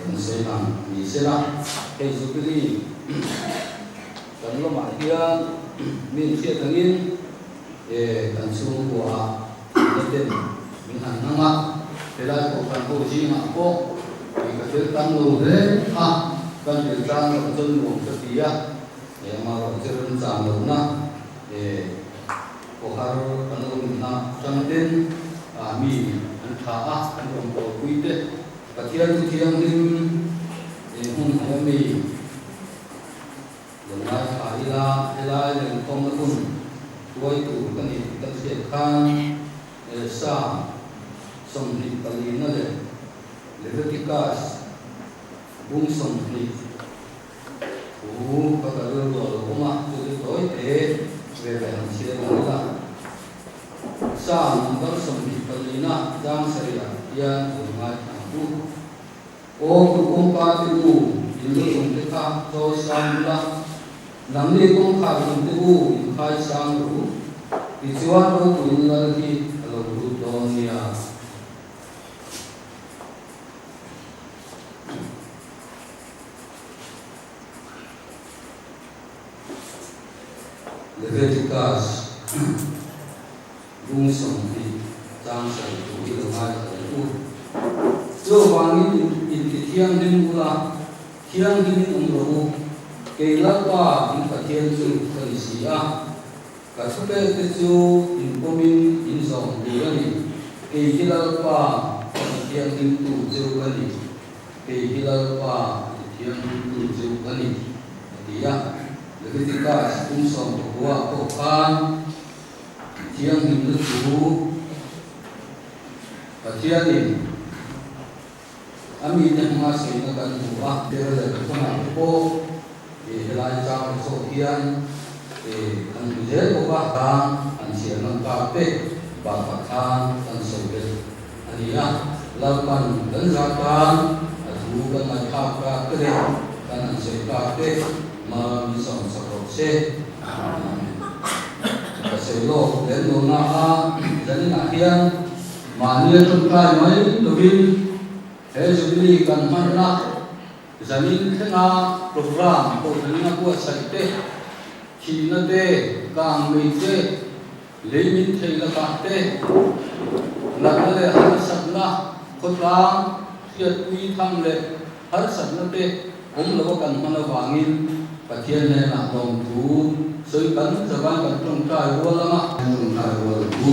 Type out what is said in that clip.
kan sei nam ni sera ke zu kri kan lo ma hian min thia tangin kan chung kwa ten min han nanga pelai ko kan ko ji ma ko cái việc tăng lô thế kan việc tăng lô dân luồng cho tía mà rồi cho dân giảm lô na có hai kan lô na trong đến mi anh thả anh đồng bộ quy tế cái thiên linh hùng hải mi lần này phải là lần không nó cũng quay tụ cái này cái chuyện khang sa sông đi cái gì nó đấy Leviticus bung sông đi các cái điều đó cũng mà từ tối thế về về hành xử đó là sa nằm sông đi cái gì na giang sari ya yang rumah aku cũng có cái u những cái dùng cái khác cho sang là nắm đi cũng khác dùng cái u khai sang rồi thì chúa nó cũng là khi là đủ đó nha Leviticus bung sông đi giang sari tu đi rumah aku cho vang in thiang din ula thiang din ro ke la pa in ka thiang chu kan sia ka thupe te chu in komin in song di ani ke hilal pa thiang din tu chu ani ke hilal pa thiang din tu chu ani dia Leviticus bung song wa ko kan thiang din tu ka thiang din ami ne ma se na kan buwa pero da ko na ko lai chang so hian kan je ko ba ta an sia na ka te ba pa than kan so be ani ya la pan dan ra kan thu kan na kha ka te kan an se ka te ma mi song sa ro se ka se lo den no na a dan na hian ma ni ton kai mai lo bin Jubilee kan mana zamin tengah program pokoknya buat sakit kini nade kang meje lemin thela kate nakale har sabna khotang thiat ui tham le har sabna te lo kan mana wangin pathian ne na dom tu soi kan zaban kan tong kai wala ma tong kai wala tu